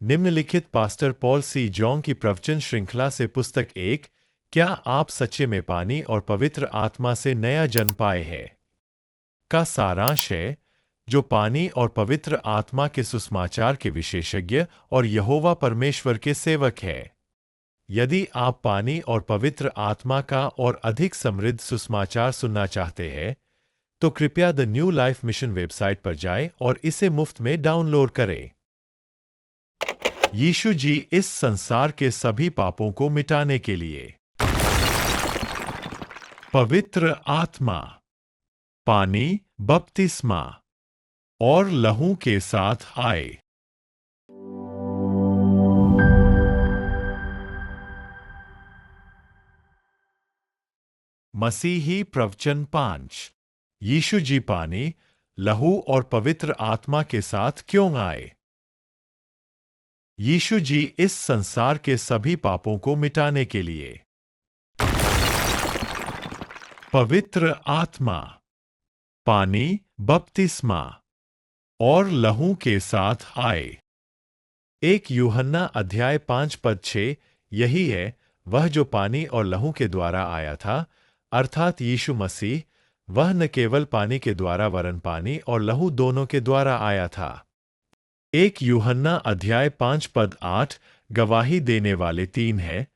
निम्नलिखित pastor Paul सी John की प्रवचन श्रृंखला से पुस्तक 1, क्या आप सच्चे में पानी और पवित्र आत्मा से नया जन्म पाए हैं, का सारांश है, जो पानी और पवित्र आत्मा के सुसमाचार के विशेषज्ञ और यहोवा परमेश्वर के सेवक हैं। यदि आप पानी और पवित्र आत्मा का और अधिक समृद्ध सुसमाचार सुनना चाहते हैं, तो कृपया the new life mission website पर जाएं और इसे मुफ्त में डाउनलोड करें। यीशु जी इस संसार के सभी पापों को मिटाने के लिए पवित्र आत्मा, पानी, बपतिस्मा और लहू के साथ आए। मसीही प्रवचन 5। यीशु जी पानी, लहू और पवित्र आत्मा के साथ क्यों आए? यीशु जी इस संसार के सभी पापों को मिटाने के लिए पवित्र आत्मा, पानी, बपतिस्मा और लहू के साथ आए। 1 यूहन्ना अध्याय 5 पद 6। यही है वह जो पानी और लहू के द्वारा आया था, अर्थात यीशु मसीह। वह न केवल पानी के द्वारा वरन पानी और लहू दोनों के द्वारा आया था। 1 यूहन्ना अध्याय 5 पद 8 गवाही देने वाले 3 हैं,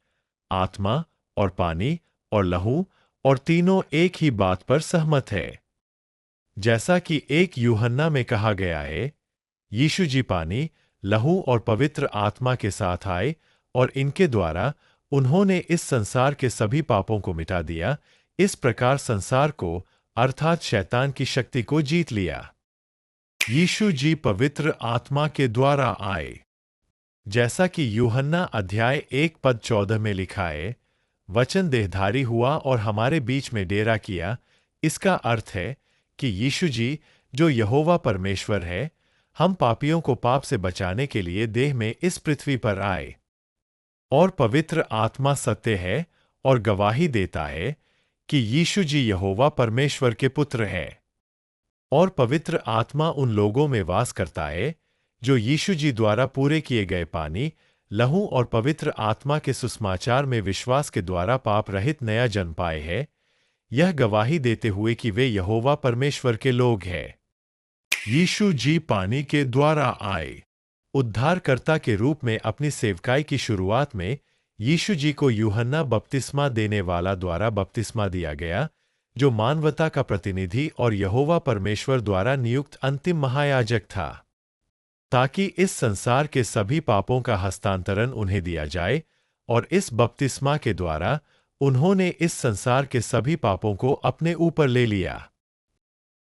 आत्मा और पानी और लहू, और तीनों एक ही बात पर सहमत है। जैसा कि 1 यूहन्ना में कहा गया है, यीशु जी पानी, लहू और पवित्र आत्मा के साथ आए और इनके द्वारा उन्होंने इस संसार के सभी पापों को मिटा दिया। इस प्रकार संसार को अर्थात शैतान की शक्ति को जीत लिया। यीशु जी पवित्र आत्मा के द्वारा आए। जैसा कि यूहन्ना अध्याय 1 पद 14 में लिखा है, वचन देहधारी हुआ और हमारे बीच में डेरा किया। इसका अर्थ है कि यीशु जी, जो यहोवा परमेश्वर है, हम पापियों को पाप से बचाने के लिए देह में इस पृथ्वी पर आए। और पवित्र आत्मा सत्य है और गवाही देता है कि यीशु जी यहोवा परमेश्वर के पुत्र हैं। और पवित्र आत्मा उन लोगों में वास करता है जो यीशु जी द्वारा पूरे किए गए पानी, लहू और पवित्र आत्मा के सुसमाचार में विश्वास के द्वारा पाप रहित नया जन्म पाए हैं, यह गवाही देते हुए कि वे यहोवा परमेश्वर के लोग हैं। यीशु जी पानी के द्वारा आए। उद्धारकर्ता के रूप में अपनी सेवकाई की शुरुआत में यीशु जी को यूहन्ना बपतिस्मा देने वाला द्वारा बपतिस्मा दिया गया, जो मानवता का प्रतिनिधि और यहोवा परमेश्वर द्वारा नियुक्त अंतिम महायाजक था, ताकि इस संसार के सभी पापों का हस्तांतरण उन्हें दिया जाए। और इस बपतिस्मा के द्वारा उन्होंने इस संसार के सभी पापों को अपने ऊपर ले लिया।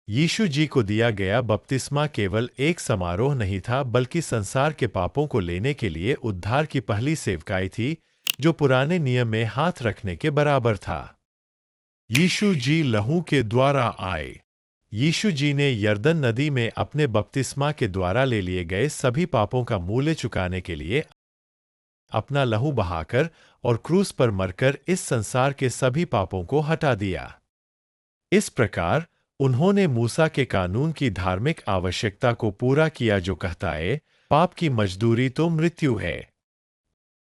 यीशु जी को दिया गया बपतिस्मा केवल एक समारोह नहीं था, बल्कि संसार के पापों को लेने के लिए उद्धार की पहली सेवकाई थी, जो पुराने नियम में हाथ रखने के बराबर था। यीशु जी लहू के द्वारा आए। यीशु जी ने यरदन नदी में अपने बपतिस्मा के द्वारा ले लिए गए सभी पापों का मूल्य चुकाने के लिए अपना लहू बहाकर और क्रूस पर मरकर इस संसार के सभी पापों को हटा दिया। इस प्रकार उन्होंने मूसा के कानून की धार्मिक आवश्यकता को पूरा किया, जो कहता है, पाप की मजदूरी तो मृत्यु है।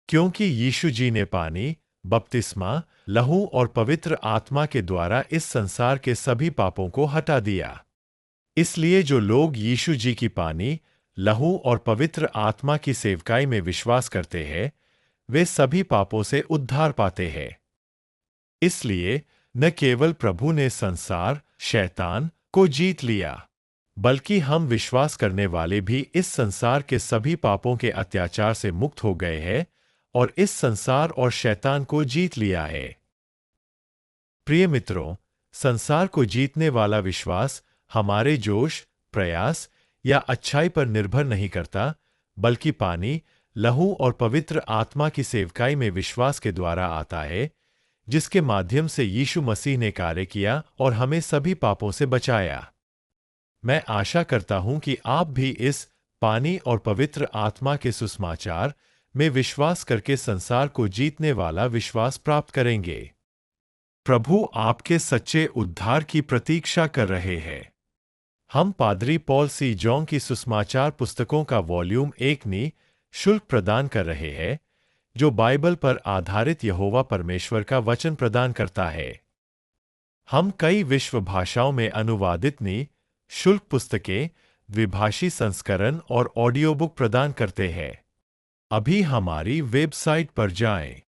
क्योंकि यीशु जी ने पानी, बपतिस्मा, लहू और पवित्र आत्मा के द्वारा इस संसार के सभी पापों को हटा दिया। इसलिए जो लोग यीशु जी की पानी, लहू और पवित्र आत्मा की सेवकाई में विश्वास करते हैं, वे सभी पापों से उद्धार पाते हैं। इसलिए न केवल प्रभु ने संसार, शैतान को जीत लिया, बल्कि हम विश्वास करने वाले भी इस संसार के सभी पापों के अत्याचार से मुक्त हो गए हैं और इस संसार और शैतान को जीत लिया है। प्रिय मित्रों, संसार को जीतने वाला विश्वास हमारे जोश, प्रयास या अच्छाई पर निर्भर नहीं करता, बल्कि पानी, लहू और पवित्र आत्मा की सेवकाई में विश्वास के द्वारा आता है, जिसके माध्यम से यीशु मसीह ने कार्य किया और हमें सभी पापों से बचाया। मैं आशा करता हूं कि आप भी इस पानी और पवित्र आत्मा के सुसमाचार में विश्वास करके संसार को जीतने वाला विश्वास प्राप्त करेंगे। प्रभु आपके सच्चे उद्धार की प्रतीक्षा कर रहे हैं। हम पादरी पॉल सी जॉन की सुसमाचार पुस्तकों का वॉल्यूम 1 नी शुल्क प्रदान कर रहे हैं, जो बाइबल पर आधारित यहोवा परमेश्वर का वचन प्रदान करता है। हम कई विश्व भाषाओं में अनुवादित शुल्क पुस्तकें, द्विभाषी संस्करण और ऑडियो बुक प्रदान करते हैं। अभी हमारी वेबसाइट पर जाएं।